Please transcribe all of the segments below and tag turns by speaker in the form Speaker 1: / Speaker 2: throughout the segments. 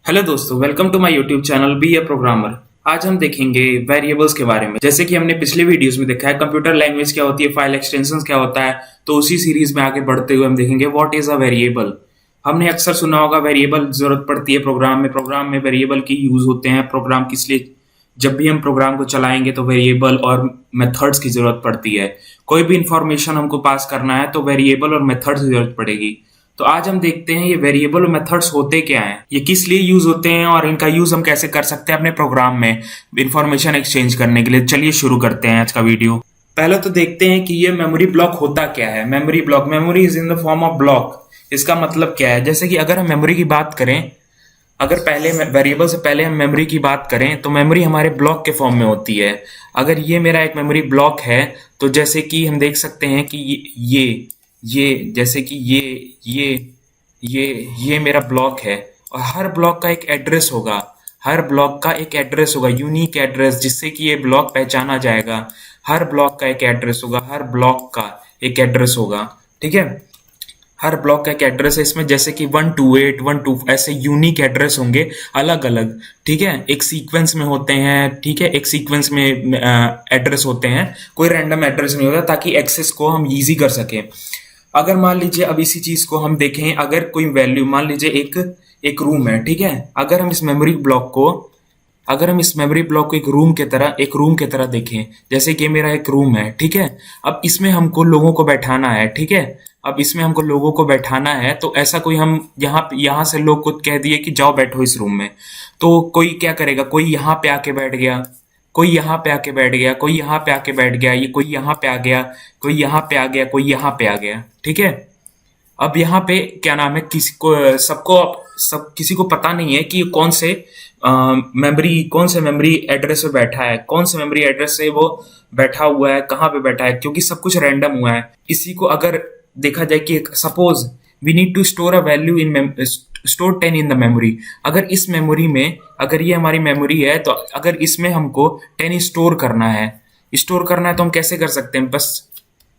Speaker 1: Hello दोस्तों, welcome to my YouTube channel be a programmer. आज हम देखेंगे वेरिएबल्स के बारे में। जैसे कि हमने पिछले वीडियोस में देखा है कंप्यूटर लैंग्वेज क्या होती है, फाइल एक्सटेंशंस क्या होता है, तो उसी सीरीज में आगे बढ़ते हुए हम देखेंगे व्हाट इज अ वेरिएबल। हमने अक्सर सुना होगा वेरिएबल जरूरत पड़ती है प्रोग्राम में वेरिएबल की यूज होते हैं। प्रोग्राम किस लिए, जब भी हम प्रोग्राम को चलाएंगे तो वेरिएबल और मेथड्स की जरूरत पड़ती है। कोई भी इंफॉर्मेशन हमको पास करना है तो वेरिएबल और मेथड्स की जरूरत पड़ेगी। तो आज हम देखते हैं ये वेरिएबल और मेथड्स होते क्या हैं, ये किस लिए यूज होते हैं और इनका यूज हम कैसे कर सकते हैं अपने प्रोग्राम में इंफॉर्मेशन एक्सचेंज करने के लिए। चलिए शुरू करते हैं आज का वीडियो। पहले तो देखते हैं कि ये मेमोरी ब्लॉक होता क्या है। Memory block, memory is in the form of block. इसका मतलब क्या है, जैसे कि अगर हम मेमोरी की बात करें, अगर पहले वेरिएबल से पहले हम मेमोरी की बात करें तो मेमोरी हमारे ब्लॉक के फॉर्म में होती है। अगर ये मेरा एक मेमोरी ब्लॉक है तो जैसे कि हम देख सकते हैं कि ये जैसे कि ये मेरा ब्लॉक है और हर ब्लॉक का एक एड्रेस होगा। हर ब्लॉक का एक एड्रेस होगा, यूनिक एड्रेस, जिससे कि ये ब्लॉक पहचाना जाएगा। हर ब्लॉक का एक एड्रेस होगा, हर ब्लॉक का एक एड्रेस होगा। ठीक है, हर ब्लॉक का एक एड्रेस है इसमें, जैसे कि 128 12 ऐसे यूनिक एड्रेस होंगे अलग अलग। ठीक है, एक सीक्वेंस में होते हैं। ठीक है, एक सीक्वेंस में एड्रेस होते हैं, कोई रैंडम एड्रेस नहीं होता, ताकि एक्सेस को हम इजी कर सकें। अगर मान लीजिए अब इसी चीज को हम देखें, अगर कोई वैल्यू, मान लीजिए एक एक रूम है। ठीक है, अगर हम इस मेमोरी ब्लॉक को एक रूम के तरह देखें, जैसे कि मेरा एक रूम है। ठीक है, अब इसमें हमको लोगों को बैठाना है। ठीक है, अब इसमें हमको लोगों को बैठाना है, तो ऐसा कोई हम यहाँ से लोग को कह दिए कि जाओ बैठो इस रूम में, तो कोई क्या करेगा, कोई यहाँ पे आके बैठ गया, कोई यहाँ पे आके बैठ गया, कोई यहाँ पे आके बैठ गया, ये कोई यहाँ पे आ गया, कोई यहाँ पे आ गया, कोई यहाँ पे आ गया। ठीक है, अब यहाँ पे क्या नाम है, किसी को पता नहीं है कि कौन से मेमोरी एड्रेस पे बैठा है, कौन से मेमोरी एड्रेस से वो बैठा हुआ है, कहाँ पे बैठा है, क्योंकि सब कुछ रैंडम हुआ है। इसी को अगर देखा जाए कि suppose we need to store a value in store 10 in the memory. अगर इस मेमोरी में, अगर ये हमारी मेमोरी है, तो अगर इसमें हमको 10 स्टोर करना है तो हम कैसे कर सकते हैं, बस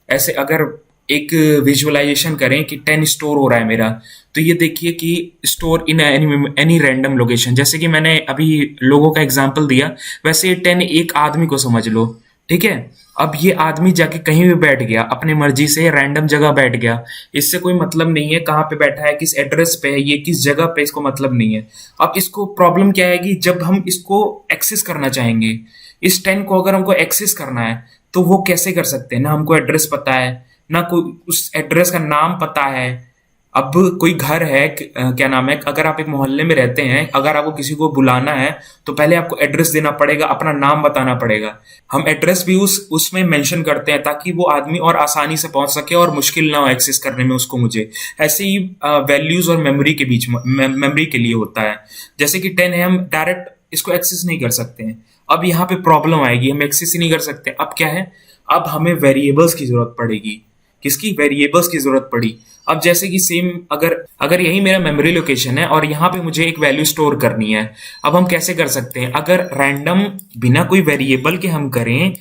Speaker 1: ऐसे अगर एक विजुअलाइजेशन करें कि 10 स्टोर हो रहा है मेरा, तो ये देखिए कि store in any random location. जैसे कि मैंने अभी लोगों का एग्जांपल दिया, वैसे ये 10 एक आदमी को समझ लो। ठीक है, अब ये आदमी जाके कहीं भी बैठ गया, अपने मर्जी से रैंडम जगह बैठ गया, इससे कोई मतलब नहीं है कहाँ पे बैठा है, किस एड्रेस पे है, ये किस जगह पे, इसको मतलब नहीं है। अब इसको प्रॉब्लम क्या आएगी, जब हम इसको एक्सेस करना चाहेंगे, इस 10 को अगर हमको एक्सेस करना है तो वो कैसे कर सकते हैं, ना हमको एड्रेस पता है, ना कोई उस एड्रेस का नाम पता है। अब कोई घर है, क्या नाम है, अगर आप एक मोहल्ले में रहते हैं, अगर आपको किसी को बुलाना है तो पहले आपको एड्रेस देना पड़ेगा, अपना नाम बताना पड़ेगा। हम एड्रेस भी उसमें मेंशन करते हैं ताकि वो आदमी और आसानी से पहुंच सके और मुश्किल ना हो एक्सेस करने में उसको मुझे। ऐसे ही वैल्यूज और मेमोरी के बीच में, मेमोरी के लिए होता है। जैसे कि 10 है, हम डायरेक्ट इसको एक्सेस नहीं कर सकते हैं। अब यहाँ पे प्रॉब्लम आएगी, हम एक्सेस ही नहीं कर सकते। अब क्या है, अब हमें वेरिएबल्स की जरूरत पड़ेगी। किसकी, वेरिएबल्स की जरूरत पड़ी। अब जैसे कि सेम, अगर अगर यही मेरा मेमोरी लोकेशन है और यहाँ पे मुझे एक वैल्यू स्टोर करनी है, अब हम कैसे कर सकते हैं, अगर रैंडम बिना कोई वेरिएबल के हम करें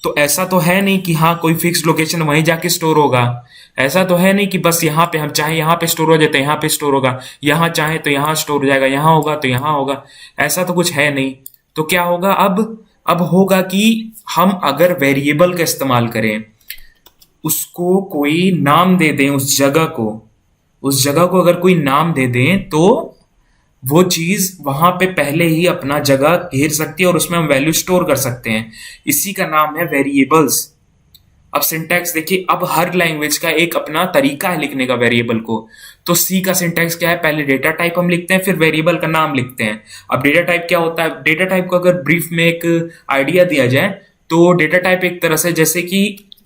Speaker 1: तो ऐसा तो है नहीं कि हाँ कोई फिक्स लोकेशन वहीं जाके स्टोर होगा। ऐसा तो है नहीं कि बस यहाँ पे हम चाहे यहाँ पे स्टोर हो जाते हैं, यहाँ पे स्टोर होगा, यहाँ चाहे तो यहाँ स्टोर हो जाएगा, यहाँ होगा तो यहाँ होगा। ऐसा तो कुछ है नहीं। तो क्या होगा, अब होगा कि हम अगर वेरिएबल का इस्तेमाल करें, उसको कोई नाम दे दें, उस जगह को अगर कोई नाम दे दें तो वो चीज वहां पे पहले ही अपना जगह घेर सकती है और उसमें हम वैल्यू स्टोर कर सकते हैं। इसी का नाम है वेरिएबल्स। अब सिंटैक्स देखिए, अब हर लैंग्वेज का एक अपना तरीका है लिखने का वेरिएबल को। तो सी का सिंटैक्स क्या है, पहले डेटा टाइप हम लिखते हैं, फिर वेरिएबल का नाम लिखते हैं। अब डेटा टाइप क्या होता है, डेटा टाइप को अगर ब्रीफ में एक आइडिया दिया जाए तो डेटा टाइप एक तरह से,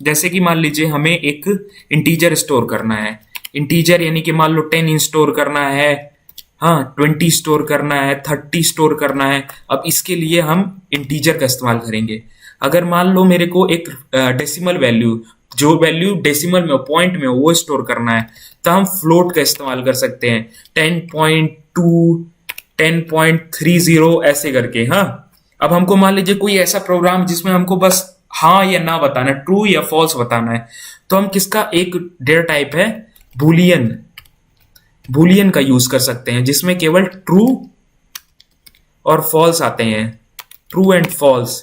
Speaker 1: जैसे कि मान लीजिए हमें एक इंटीजर स्टोर करना है। इंटीजर यानी कि मान लो 10 स्टोर करना है, हाँ 20 स्टोर करना है, 30 स्टोर करना है। अब इसके लिए हम इंटीजर का इस्तेमाल करेंगे। अगर मान लो मेरे को एक डेसिमल वैल्यू, जो वैल्यू डेसिमल में हो, पॉइंट में हो, वो स्टोर करना है, तो हम फ्लोट का इस्तेमाल कर सकते हैं, 10.2 10.30 ऐसे करके। हाँ, अब हमको मान लीजिए कोई ऐसा प्रोग्राम जिसमें हमको बस हाँ या ना बताना है, ट्रू या फॉल्स बताना है, तो हम किसका, एक डेटा टाइप है बुलियन का यूज कर सकते हैं, जिसमें केवल ट्रू और फॉल्स आते हैं, ट्रू एंड फॉल्स।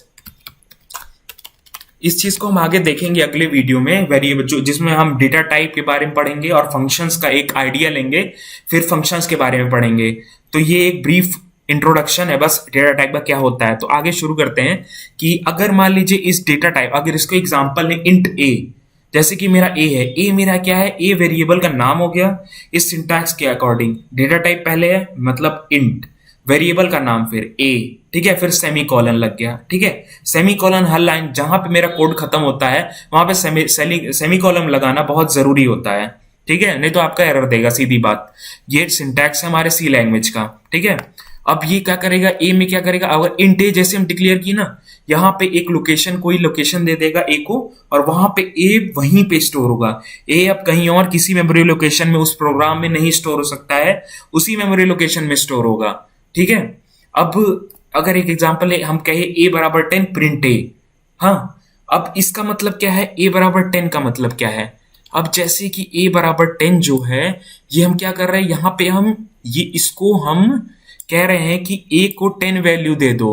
Speaker 1: इस चीज को हम आगे देखेंगे अगले वीडियो में, वेरिएबल जिसमें हम डेटा टाइप के बारे में पढ़ेंगे और फंक्शंस का एक आइडिया लेंगे, फिर फंक्शंस के बारे में पढ़ेंगे। तो ये एक ब्रीफ इंट्रोडक्शन है बस डेटा टाइप का क्या होता है। तो आगे शुरू करते हैं कि अगर मान लीजिए इस डेटा टाइप, अगर इसको एग्जांपल लें इंट ए, जैसे कि मेरा ए है, ए मेरा क्या है, ए वेरिएबल का नाम हो गया इस सिंटैक्स के अकॉर्डिंग। डेटा टाइप पहले है मतलब इंट, वेरिएबल का नाम फिर ए, ठीक है, फिर सेमी कॉलन लग गया, ठीक है। सेमी कॉलन हर लाइन जहां पे मेरा कोड खत्म होता है वहां पे सेमी कॉलन लगाना बहुत जरूरी होता है, ठीक है, नहीं तो आपका एरर देगा, सीधी बात। ये सिंटैक्स है हमारे सी लैंग्वेज का, ठीक है। अब ये क्या करेगा, ए में क्या करेगा, अगर इंट ए जैसे हम डिक्लेयर की ना, यहाँ पे एक लोकेशन, कोई लोकेशन दे देगा ए को, और वहां पे ए वहीं पे स्टोर होगा। ए अब कहीं और किसी मेमोरी लोकेशन में उस प्रोग्राम में नहीं स्टोर हो सकता है, उसी मेमोरी लोकेशन में स्टोर होगा, ठीक है। अब अगर एक एग्जांपल है, हम कहे ए बराबर 10 प्रिंट ए, हाँ, अब इसका मतलब क्या है, ए बराबर 10 का मतलब क्या है। अब जैसे कि ए बराबर 10 जो है, ये हम क्या कर रहे हैं, यहाँ पे हम ये इसको हम कह रहे हैं कि ए को 10 वैल्यू दे दो।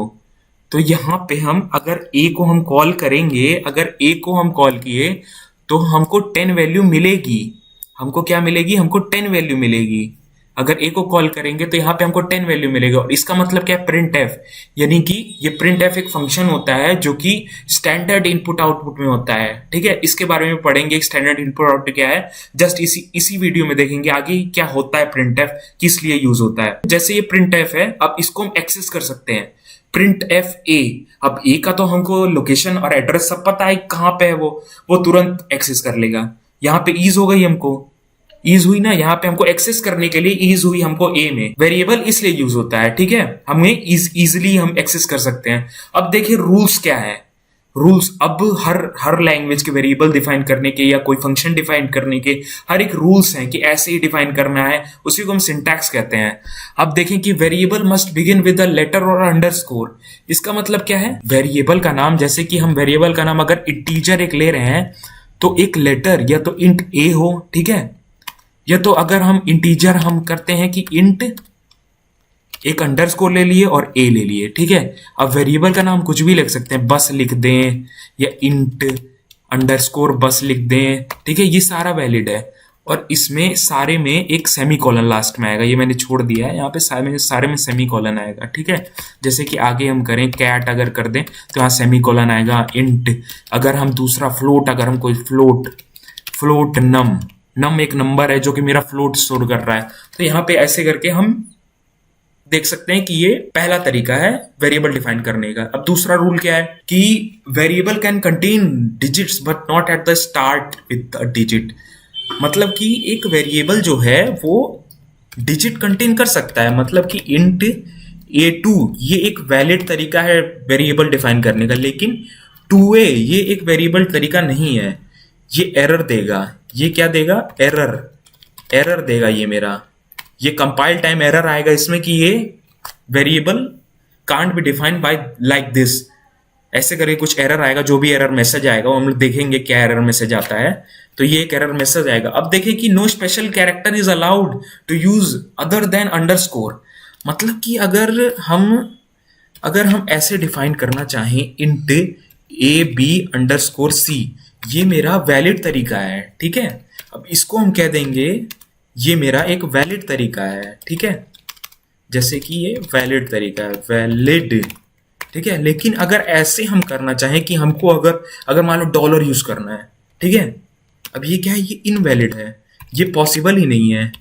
Speaker 1: तो यहाँ पे हम अगर ए को हम कॉल करेंगे, अगर ए को हम कॉल किए तो हमको 10 वैल्यू मिलेगी। हमको क्या मिलेगी, हमको 10 वैल्यू मिलेगी। अगर ए को कॉल करेंगे तो यहाँ पे हमको 10 वैल्यू मिलेगा। और इसका मतलब क्या है, प्रिंट एफ, यानी कि ये प्रिंट एफ एक फंक्शन होता है जो कि स्टैंडर्ड इनपुट आउटपुट में होता है, ठीक है। इसके बारे में पढ़ेंगे स्टैंडर्ड इनपुट आउटपुट क्या है, जस्ट इसी वीडियो में देखेंगे आगे क्या होता है प्रिंट एफ, किस लिए यूज होता है। जैसे ये प्रिंट एफ है, अब इसको हम एक्सेस कर सकते हैं, प्रिंट एफ ए। अब ए का तो हमको लोकेशन और एड्रेस सब पता है कहाँ पे है, वो तुरंत एक्सेस कर लेगा। यहाँ पे ईज हो गई, हमको ईज हुई ना, यहाँ पे हमको एक्सेस करने के लिए ईज हुई हमको ए में। वेरिएबल इसलिए यूज होता है, ठीक है, हमें इजिली हम एक्सेस कर सकते हैं। अब देखिए रूल्स क्या है, रूल्स, अब हर लैंग्वेज के वेरिएबल डिफाइन करने के या कोई फंक्शन डिफाइन करने के हर एक रूल्स हैं कि ऐसे ही डिफाइन करना है, उसी को हम सिंटैक्स कहते हैं। अब देखें कि variable must begin with a letter और अंडरस्कोर। इसका मतलब क्या है, वेरिएबल का नाम, जैसे कि हम वेरिएबल का नाम अगर इंटीजर एक ले रहे हैं तो एक लेटर या तो इंट ए हो, ठीक है, या तो अगर हम इंटीजर हम करते हैं कि इंट एक अंडरस्कोर ले लिए और ए ले लिए, ठीक है। अब वेरिएबल का नाम कुछ भी लिख सकते हैं, बस लिख दें या इंट अंडरस्कोर बस लिख दें, ठीक है, ये सारा वैलिड है। और इसमें सारे में एक सेमी कॉलन लास्ट में आएगा, ये मैंने छोड़ दिया है, यहाँ पे सारे में सेमी कॉलन आएगा, ठीक है। जैसे कि आगे हम करें कैट अगर कर दें तो यहाँ सेमी कॉलन आएगा। इंट अगर हम दूसरा फ्लोट, अगर हम कोई फ्लोट नम एक नंबर है जो कि मेरा फ्लोट स्टोर कर रहा है, तो यहाँ पे ऐसे करके हम देख सकते हैं कि ये पहला तरीका है वेरिएबल डिफाइन करने का। अब दूसरा रूल क्या है कि variable can contain digits but not at the start with a digit. मतलब कि एक वेरिएबल जो है वो डिजिट कंटेन कर सकता है, मतलब कि इंट a2 ये एक वैलिड तरीका है वेरिएबल डिफाइन करने का, लेकिन 2a ये एक वेरिएबल तरीका नहीं है, ये एरर देगा। ये क्या देगा, एरर देगा। ये कंपाइल टाइम एरर आएगा इसमें कि ये variable can't be defined by like this, ऐसे करके कुछ एरर आएगा। जो भी एरर मैसेज आएगा वो हम लोग देखेंगे क्या एरर मैसेज आता है, तो ये एक एरर मैसेज आएगा। अब देखें कि no special character is allowed to use other than underscore. मतलब कि अगर हम ऐसे डिफाइन करना चाहें int a b underscore c, ये मेरा वैलिड तरीका है, ठीक है। अब इसको हम कह देंगे ये मेरा एक वैलिड तरीका है, ठीक है, जैसे कि ये वैलिड तरीका है, वैलिड, ठीक है। लेकिन अगर ऐसे हम करना चाहें कि हमको अगर मान लो डॉलर यूज करना है, ठीक है, अब ये क्या है, ये इनवैलिड है, ये पॉसिबल ही नहीं है,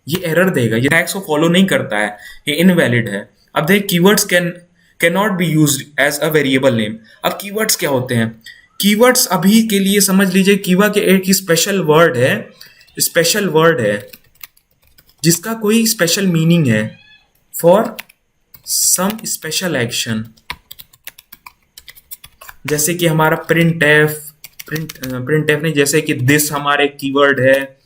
Speaker 1: ये एरर देगा, ये टैग्स को फॉलो नहीं करता है, ये इनवैलिड है। अब देख keywords can not be used as a variable name. अब कीवर्ड्स क्या होते हैं, कीवर्ड्स अभी के लिए समझ लीजिए कीवर्ड के एक स्पेशल वर्ड है जिसका कोई स्पेशल मीनिंग है फॉर सम स्पेशल एक्शन। जैसे कि हमारा प्रिंट एफ नहीं, जैसे कि दिस हमारा एक कीवर्ड है,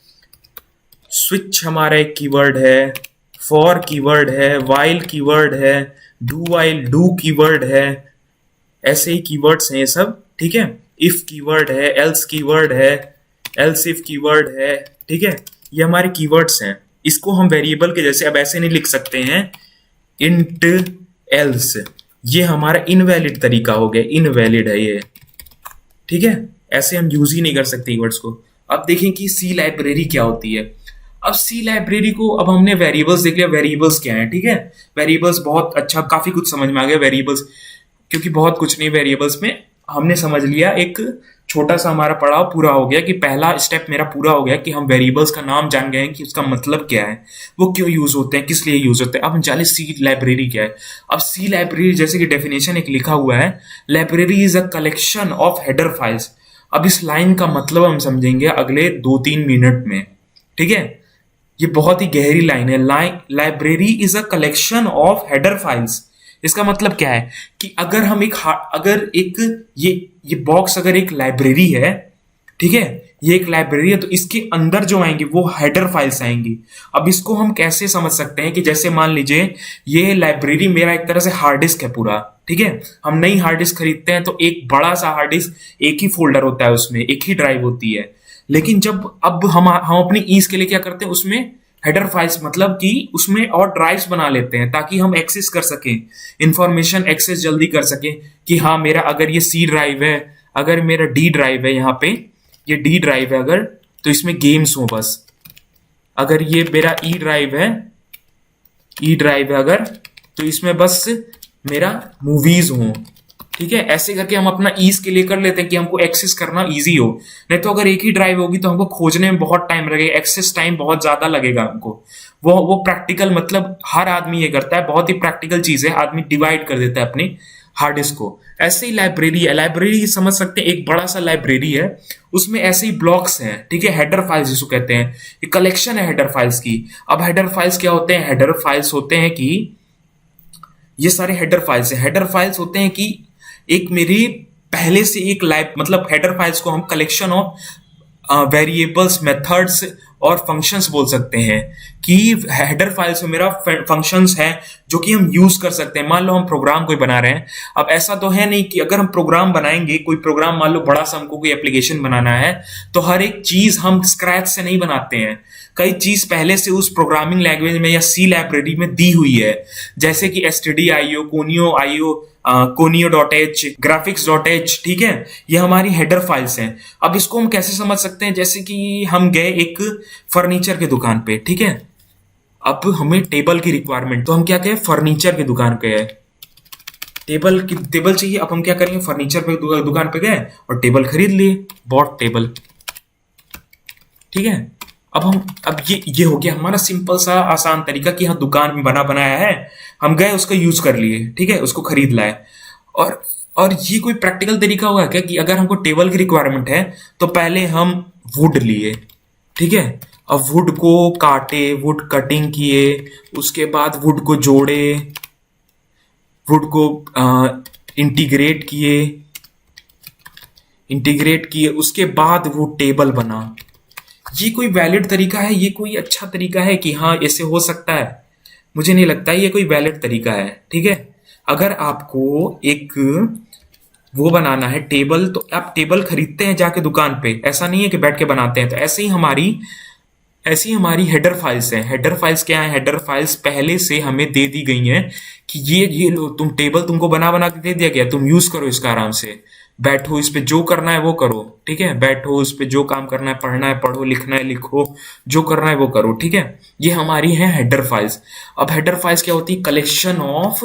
Speaker 1: स्विच हमारा एक कीवर्ड है, फॉर कीवर्ड है, वाइल कीवर्ड है, डू कीवर्ड है, ऐसे ही कीवर्ड्स हैं ये सब, ठीक है। इफ कीवर्ड है, एल्स कीवर्ड है, एल्स इफ कीवर्ड है, ठीक है, ये हमारे कीवर्ड्स हैं। इसको हम वेरिएबल के जैसे अब ऐसे नहीं लिख सकते हैं इंट एल्स, ये हमारा इनवैलिड तरीका हो गया, इनवैलिड है ये, ठीक है। ऐसे हम यूज ही नहीं कर सकते कीवर्ड्स को। अब देखें कि सी लाइब्रेरी क्या होती है। अब सी लाइब्रेरी को, अब हमने वेरिएबल्स देख लिया, वेरिएबल्स क्या है, ठीक है। वेरिएबल्स बहुत अच्छा, काफी कुछ समझ में आ गया वेरिएबल्स, क्योंकि बहुत कुछ नहीं वेरिएबल्स में, हमने समझ लिया। एक छोटा सा हमारा पड़ाव पूरा हो गया, कि पहला स्टेप मेरा पूरा हो गया कि हम वेरिएबल्स का नाम जान गए हैं कि उसका मतलब क्या है, वो क्यों यूज होते हैं, किस लिए यूज होते हैं। अब हम जाने सी लाइब्रेरी क्या है। अब सी लाइब्रेरी जैसे कि डेफिनेशन एक लिखा हुआ है, library is a collection of header files. अब इस लाइन का मतलब हम समझेंगे अगले 2-3 मिनट में, ठीक है। ये बहुत ही गहरी लाइन है। Library is a collection of header files. इसका मतलब क्या है कि अगर हम अगर एक ये बॉक्स अगर एक लाइब्रेरी है, ठीक है, ये एक लाइब्रेरी है, तो इसके अंदर जो आएंगे वो हेडर फाइल्स आएंगी। अब इसको हम कैसे समझ सकते हैं कि जैसे मान लीजिए ये लाइब्रेरी मेरा एक तरह से हार्ड डिस्क है पूरा, ठीक है। हम नई हार्ड डिस्क खरीदते हैं तो एक बड़ा सा हार्ड डिस्क, एक ही फोल्डर होता है उसमें, एक ही ड्राइव होती है। लेकिन जब अब हम अपनी ईज के लिए क्या करते हैं, उसमें हेडर फाइल्स, मतलब कि उसमें और ड्राइव्स बना लेते हैं ताकि हम एक्सेस कर सकें, इंफॉर्मेशन एक्सेस जल्दी कर सकें। कि हाँ, मेरा अगर ये सी ड्राइव है, अगर मेरा डी ड्राइव है, यहाँ पे ये डी ड्राइव है अगर, तो इसमें गेम्स हो बस। अगर ये मेरा ई ड्राइव है, ई ड्राइव है अगर, तो इसमें बस मेरा मूवीज हो, ठीक है। ऐसे करके हम अपना ईज के लिए कर लेते हैं कि हमको एक्सेस करना इजी हो। नहीं तो अगर एक ही ड्राइव होगी तो हमको खोजने में बहुत टाइम लगेगा, एक्सेस टाइम बहुत ज्यादा लगेगा हमको। वो प्रैक्टिकल, मतलब हर आदमी ये करता है, बहुत ही प्रैक्टिकल चीज है, आदमी डिवाइड कर देता है अपनी हार्ड डिस्क को। ऐसे ही लाइब्रेरी है, लाइब्रेरी समझ सकते हैं, एक बड़ा सा लाइब्रेरी है, उसमें ऐसे ही ब्लॉक्स हैं, ठीक है, हेडर फाइल्स जिसको कहते हैं, एक कलेक्शन है हेडर फाइल्स की। अब हेडर फाइल्स क्या होते हैं, हेडर फाइल्स होते हैं कि ये सारे हेडर फाइल्स हैं। हेडर फाइल्स होते हैं कि एक मेरी पहले से एक लाइब, मतलब हेडर फाइल्स को हम कलेक्शन ऑफ वेरिएबल्स, मेथड्स और फंक्शंस बोल सकते हैं। कि हेडर फाइल्स में मेरा फंक्शंस है जो कि हम यूज कर सकते हैं। मान लो हम प्रोग्राम कोई बना रहे हैं, अब ऐसा तो है नहीं कि अगर हम प्रोग्राम बनाएंगे, कोई प्रोग्राम मान लो बड़ा सा हमको कोई एप्लीकेशन बनाना है, तो हर एक चीज हम स्क्रैच से नहीं बनाते हैं। कई चीज पहले से उस प्रोग्रामिंग लैंग्वेज में या सी लाइब्रेरी में दी हुई है, जैसे कि stdio, conio io, conio.h, graphics.h, ठीक है, ये हमारी हेडर फाइल्स हैं। अब इसको हम कैसे समझ सकते हैं, जैसे कि हम गए एक फर्नीचर की दुकान पे, ठीक है। अब हमें टेबल की रिक्वायरमेंट, तो हम क्या कहें, फर्नीचर की दुकान पे है, टेबल चाहिए। अब हम क्या करेंगे, फर्नीचर पे दुकान पे गए और टेबल खरीद लिए, बॉट टेबल, ठीक है। अब ये हो गया हमारा सिंपल सा आसान तरीका कि हाँ, दुकान में बना बनाया है, हम गए उसका यूज कर लिए, ठीक है, उसको खरीद लाए। और और ये कोई प्रैक्टिकल तरीका होगा क्या कि अगर हमको टेबल की रिक्वायरमेंट है तो पहले हम वुड लिए, ठीक है, अब वुड को काटे, वुड कटिंग किए, उसके बाद वुड को जोड़े, वुड को इंटीग्रेट किए, उसके बाद वो टेबल बना। ये कोई वैलिड तरीका है, ये कोई अच्छा तरीका है कि हाँ ऐसे हो सकता है? मुझे नहीं लगता ये कोई वैलिड तरीका है, ठीक है। अगर आपको एक वो बनाना है टेबल, तो आप टेबल खरीदते हैं जाके दुकान पे, ऐसा नहीं है कि बैठ के बनाते हैं। तो ऐसे ही हमारी हेडर फाइल्स हैं। हेडर फाइल्स क्या है, हेडर फाइल्स पहले से हमें दे दी गई हैं कि ये लो, तुम टेबल तुमको बना बना के दे दिया गया, तुम यूज करो इसका आराम से, बैठो इस पे जो करना है वो करो, ठीक है, बैठो इस पे जो काम करना है, पढ़ना है पढ़ो, लिखना है लिखो, जो करना है वो करो, ठीक है। ये हमारी है हेडर फाइल्स। अब हेडर फाइल्स क्या होती है, कलेक्शन ऑफ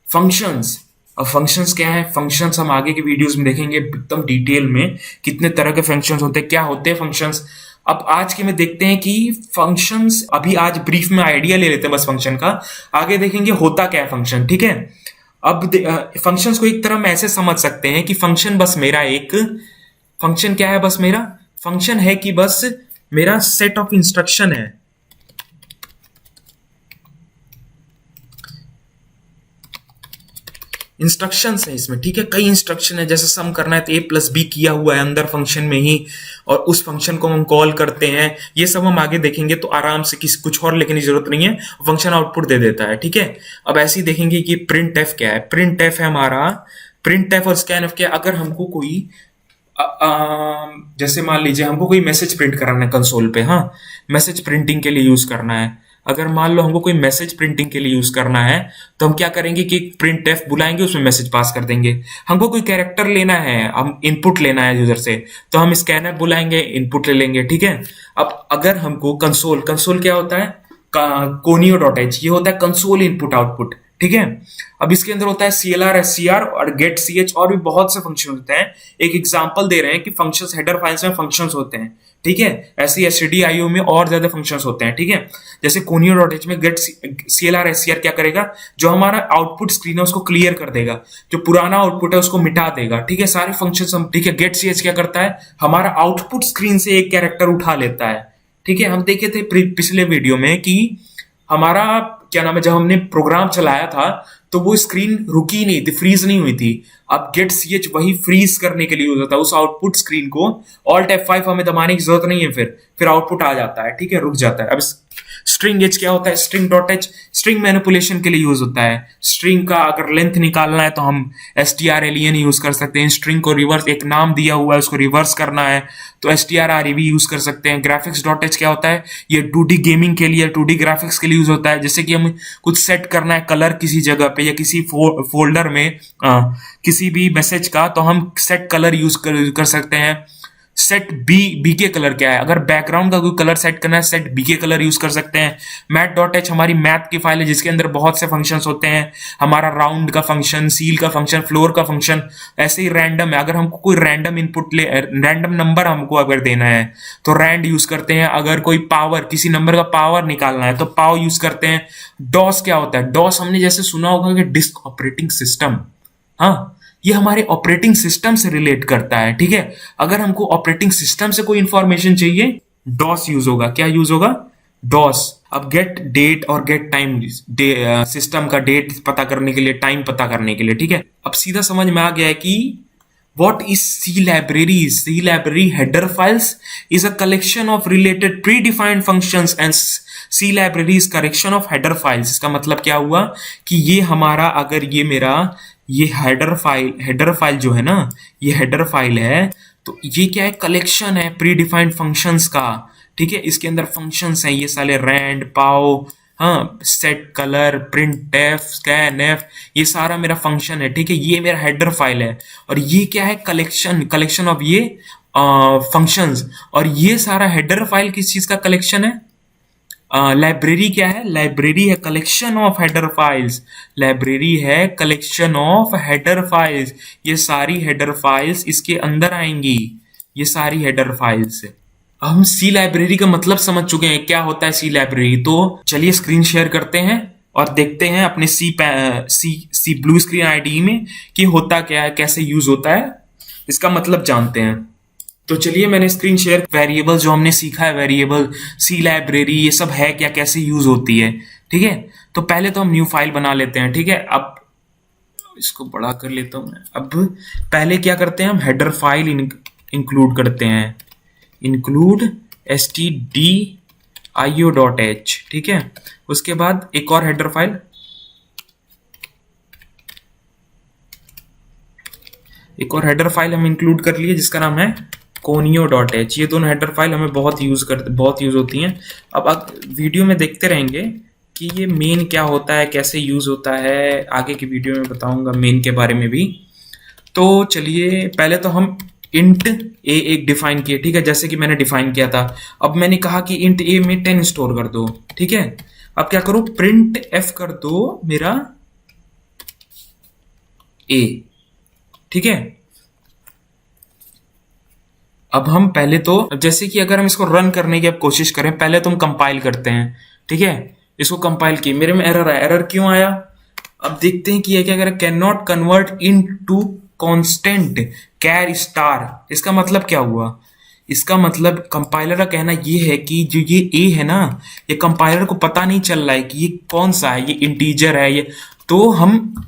Speaker 1: फंक्शंस। अब फंक्शंस क्या है, फंक्शंस हम आगे के वीडियोस में देखेंगे एकदम डिटेल में, कितने तरह के फंक्शंस होते हैं, क्या होते हैं फंक्शंस। अब आज के में देखते हैं कि फंक्शंस, अभी आज ब्रीफ में आइडिया ले लेते हैं बस फंक्शन का, आगे देखेंगे होता क्या है फंक्शन, ठीक है। अब फंक्शंस को एक तरह हम ऐसे समझ सकते हैं कि फंक्शन बस मेरा एक फंक्शन क्या है, बस मेरा फंक्शन है कि बस मेरा सेट ऑफ इंस्ट्रक्शन है, इंस्ट्रक्शंस है इसमें, ठीक है, कई इंस्ट्रक्शन है। जैसे सम करना है तो a+b किया हुआ है अंदर फंक्शन में ही, और उस फंक्शन को हम कॉल करते हैं। ये सब हम आगे देखेंगे, तो आराम से किसी कुछ और लिखने की जरूरत नहीं है, फंक्शन आउटपुट दे देता है, ठीक है। अब ऐसे ही देखेंगे कि प्रिंट एफ क्या है। प्रिंट एफ है हमारा, प्रिंट एफ और स्कैन एफ क्या है। अगर हमको कोई जैसे मान लीजिए हमको कोई मैसेज प्रिंट कराना है कंसोल पे, हाँ, मैसेज प्रिंटिंग के लिए यूज करना है, अगर मान लो हमको कोई मैसेज प्रिंटिंग के लिए यूज करना है तो हम क्या करेंगे कि प्रिंट एफ बुलाएंगे, उसमें मैसेज पास कर देंगे। हमको कोई कैरेक्टर लेना है, हम इनपुट लेना है यूजर से, तो हम स्कैनर बुलाएंगे, इनपुट ले लेंगे, ठीक है। अब अगर हमको कंसोल, कंसोल क्या होता है, कोनियो डॉट एच, ये होता है कंसोल इनपुट आउटपुट, ठीक है। अब इसके अंदर होता है CLR SCR और गेट CH, और भी बहुत से फंक्शन होते हैं। एक एग्जांपल दे रहे हैं कि फंक्शंस, हेडर फाइल्स में फंक्शंस होते हैं, ठीक है। ऐसे stdio में और ज्यादा फंक्शंस होते हैं, ठीक है। जैसे कोनियो डॉट एच में गेट CLR SCR क्या करेगा, जो हमारा आउटपुट स्क्रीन है उसको क्लियर कर देगा, जो पुराना आउटपुट है उसको मिटा देगा, ठीक है। सारे फंक्शंस हम, ठीक है। गेट CH क्या करता है, हमारा आउटपुट स्क्रीन से एक कैरेक्टर उठा लेता है, ठीक है। हम देखे थे पिछले वीडियो में कि हमारा क्या नाम है, जब हमने प्रोग्राम चलाया था तो वो स्क्रीन रुकी नहीं थी, फ्रीज नहीं हुई थी। अब गेट CH वही फ्रीज करने के लिए यूज होता है उस आउटपुट स्क्रीन को। ऑल्ट F5 हमें दबाने की जरूरत नहीं है, फिर आउटपुट आ जाता है, ठीक है, रुक जाता है। अब स्ट्रिंग एच क्या होता है, string dot H string manipulation के लिए यूज होता है। स्ट्रिंग का अगर लेंथ निकालना है तो हम strlen यूज कर सकते हैं। स्ट्रिंग को रिवर्स, एक नाम दिया हुआ है उसको रिवर्स करना है तो strrev यूज कर सकते हैं। ग्राफिक्स डॉट एच क्या होता है, ये 2D गेमिंग के लिए, 2D ग्राफिक्स के लिए यूज होता है। जैसे कि हम कुछ सेट करना है कलर किसी जगह पे या किसी फोल्डर में किसी भी मैसेज का, तो हम सेट कलर यूज कर सकते हैं। सेट बी के कलर क्या है, अगर बैकग्राउंड का कोई कलर सेट करना है सेट बी के कलर यूज कर सकते हैं। मैथ डॉट एच हमारी मैथ की फाइल है जिसके अंदर बहुत से फंक्शंस होते हैं। हमारा राउंड का फंक्शन, सील का फंक्शन, फ्लोर का फंक्शन, ऐसे ही रैंडम है। अगर हमको कोई रैंडम इनपुट ले, रैंडम नंबर हमको अगर देना है तो रैंड यूज करते हैं। अगर कोई पावर, किसी नंबर का पावर निकालना है तो पाव यूज करते हैं। डॉस क्या होता है, डॉस हमने जैसे सुना होगा कि डिस्क ऑपरेटिंग सिस्टम, हाँ, ये हमारे ऑपरेटिंग सिस्टम से रिलेट करता है, ठीक है। अगर हमको ऑपरेटिंग सिस्टम से कोई इंफॉर्मेशन चाहिए, डॉस यूज होगा। क्या यूज होगा, डॉस। अब गेट डेट और गेट टाइम, सिस्टम का डेट पता करने के लिए, टाइम पता करने के लिए, ठीक है। अब सीधा समझ में आ गया है कि what is C library? C library header files is a collection of related predefined functions and C library is collection of header files। इसका मतलब क्या हुआ कि ये हमारा, अगर ये मेरा ये हेडर फाइल जो है ना, ये हेडर फाइल है, तो ये क्या है, कलेक्शन है प्री डिफाइंड फंक्शंस का, ठीक है। इसके अंदर फंक्शंस हैं ये साले, रैंड, पाव, हाँ, set colour, print F, scan F, ये सारा मेरा फंक्शन है, ठीक है। ये मेरा हेडर फाइल है और ये क्या है, कलेक्शन ऑफ ये फंक्शंस। और ये सारा हेडर फाइल किस चीज का कलेक्शन है, लाइब्रेरी क्या है, लाइब्रेरी है collection of header files, library है कलेक्शन ऑफ हेडर फाइल्स। ये सारी हेडर फाइल्स इसके अंदर आएंगी, ये सारी हेडर फाइल्स। हम सी लाइब्रेरी का मतलब समझ चुके हैं क्या होता है सी लाइब्रेरी, तो चलिए स्क्रीन शेयर करते हैं और देखते हैं अपने सी ब्लू स्क्रीन आईडी में कि होता क्या है, कैसे यूज होता है, इसका मतलब जानते हैं। तो चलिए मैंने स्क्रीन शेयर, वेरिएबल जो हमने सीखा है, वेरिएबल, सी लाइब्रेरी, ये सब है क्या, कैसे यूज होती है, ठीक है। तो पहले तो हम न्यू फाइल बना लेते हैं, ठीक है। अब इसको बड़ा कर लेता हूं मैं। अब पहले क्या करते हैं, हम हेडर फाइल इंक्लूड करते हैं, इंक्लूड stdio.h, ठीक है। उसके बाद एक और हेडर फाइल, हम इंक्लूड कर लिए जिसका नाम है conio.h। ये दोनों हेडर फाइल हमें बहुत यूज होती हैं। अब वीडियो में देखते रहेंगे कि ये मेन क्या होता है, कैसे यूज होता है, आगे की वीडियो में बताऊंगा मेन के बारे में भी। तो चलिए पहले तो हम इंट ए एक डिफाइन किए, ठीक है, जैसे कि मैंने डिफाइन किया था। अब मैंने कहा कि इंट ए में 10 स्टोर कर दो, ठीक है। अब क्या करो, प्रिंट एफ कर दो मेरा ए, ठीक है। अब हम पहले तो, जैसे कि अगर हम इसको रन करने की अब कोशिश करें, पहले तो हम कंपाइल करते हैं, ठीक है। इसको कंपाइल किए, मेरे में एरर आया। एरर क्यों आया, अब देखते हैं कि ये क्या करें, can not convert into constant char star. इसका मतलब क्या हुआ, इसका मतलब कंपाइलर का कहना ये है कि जो ये ए है ना, ये कंपाइलर को पता नहीं चल रहा है कि ये कौन सा है, ये इंटीजर है ये। तो हम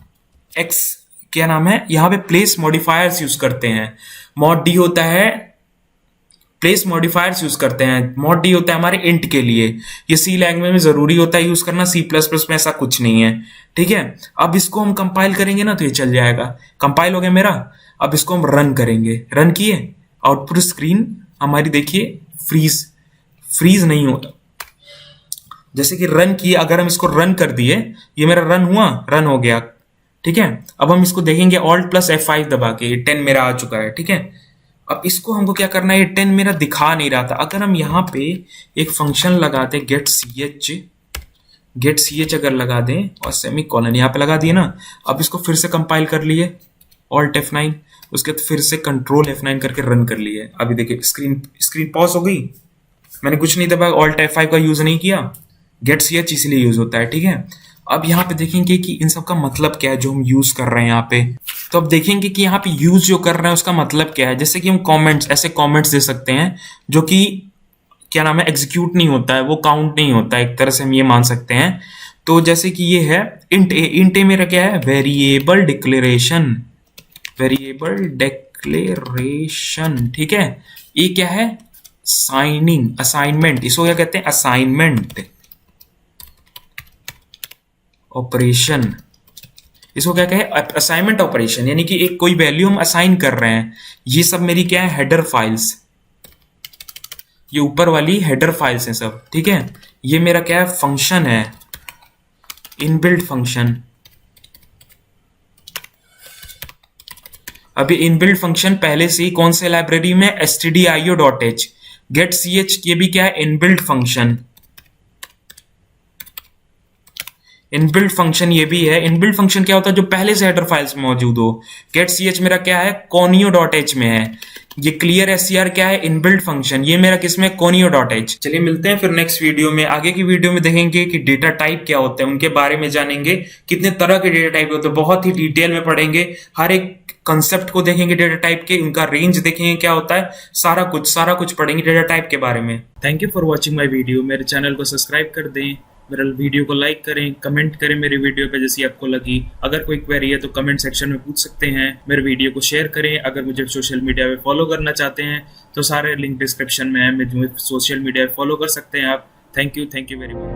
Speaker 1: एक्स, क्या नाम है, यहाँ पे प्लेस मॉडिफायर्स यूज करते हैं। मॉड डी होता है, प्लेस मॉडिफायर्स यूज करते हैं। मॉड डी होता है हमारे इंट के लिए, ये सी लैंग्वेज में जरूरी होता है यूज करना, सी प्लस प्लस में ऐसा कुछ नहीं है, ठीक है। अब इसको हम कंपाइल करेंगे ना तो ये चल जाएगा, कंपाइल हो गया मेरा। अब इसको हम रन करेंगे, रन किए, आउटपुट स्क्रीन हमारी देखिए फ्रीज नहीं होता, जैसे कि रन किया, अगर हम इसको रन कर दिए, ये मेरा रन हुआ, रन हो गया, ठीक है। अब हम इसको देखेंगे Alt + F5 दबा के, ये 10 मेरा आ चुका है, ठीक है। अब इसको हमको क्या करना है, ये 10 मेरा दिखा नहीं रहा था। अगर हम यहाँ पे एक फंक्शन लगाते गेट सी एच अगर लगा दें और सेमी कॉलन यहाँ पे लगा दिए ना, अब इसको फिर से कंपाइल कर लिए Alt F9, उसके बाद फिर से Ctrl F9 करके रन कर लिए। अभी देखिए स्क्रीन पॉज हो गई, मैंने कुछ नहीं दबाया, Alt F5 का यूज नहीं किया, गेट सी एच इसलिए यूज होता है, ठीक है। अब यहाँ पे देखेंगे कि इन सब का मतलब क्या है जो हम यूज कर रहे हैं यहाँ पे। तो अब देखेंगे कि यहाँ पे यूज जो कर रहे हैं उसका मतलब क्या है। जैसे कि हम कमेंट्स, ऐसे कमेंट्स दे सकते हैं जो कि क्या नाम है, एग्जीक्यूट नहीं होता है, वो काउंट नहीं होता है, एक तरह से हम ये मान सकते हैं। तो जैसे कि ये है इंट ए मेरा क्या है, वेरिएबल डिक्लेरेशन, ठीक है। ये क्या है, असाइनमेंट, इसको क्या कहते हैं, असाइनमेंट ऑपरेशन, इसको क्या कहे, असाइनमेंट ऑपरेशन, यानी कि एक कोई वैल्यू हम असाइन कर रहे हैं। ये सब मेरी क्या है, हेडर फाइल्स, ये ऊपर वाली हेडर फाइल्स हैं सब, ठीक है। ये मेरा क्या है, फंक्शन है, इनबिल्ट फंक्शन। अभी इनबिल्ट फंक्शन पहले से ही कौन से लाइब्रेरी में, stdio.h, गेट सी एच, ये भी क्या है, इनबिल्ट फंक्शन। इनबिल्ट फंक्शन ये भी है। इनबिल्ट फंक्शन क्या होता है, जो पहले से हेडर फाइल्स में मौजूद हो। गेट सी एच मेरा क्या है, conio.h में है। ये क्लियर एससीआर क्या है, इनबिल्ट फंक्शन, ये मेरा किसमें, conio.h। चलिए मिलते हैं फिर नेक्स्ट वीडियो में। आगे की वीडियो में देखेंगे कि डेटा टाइप क्या होते हैं, उनके बारे में जानेंगे, कितने तरह के डेटा टाइप होते हैं, बहुत ही डिटेल में पढ़ेंगे, हर एक कंसेप्ट को देखेंगे डेटा टाइप के, उनका रेंज देखेंगे क्या होता है, सारा कुछ पढ़ेंगे डेटा टाइप के बारे में। Thank you for watching my video. मेरे चैनल को सब्सक्राइब कर दें, मेरे वीडियो को लाइक करें, कमेंट करें मेरी वीडियो पे जैसी आपको लगी। अगर कोई क्वेरी है तो कमेंट सेक्शन में पूछ सकते हैं। मेरे वीडियो को शेयर करें। अगर मुझे सोशल मीडिया पे फॉलो करना चाहते हैं तो सारे लिंक डिस्क्रिप्शन में है, मुझे सोशल मीडिया पे फॉलो कर सकते हैं आप। Thank you very much.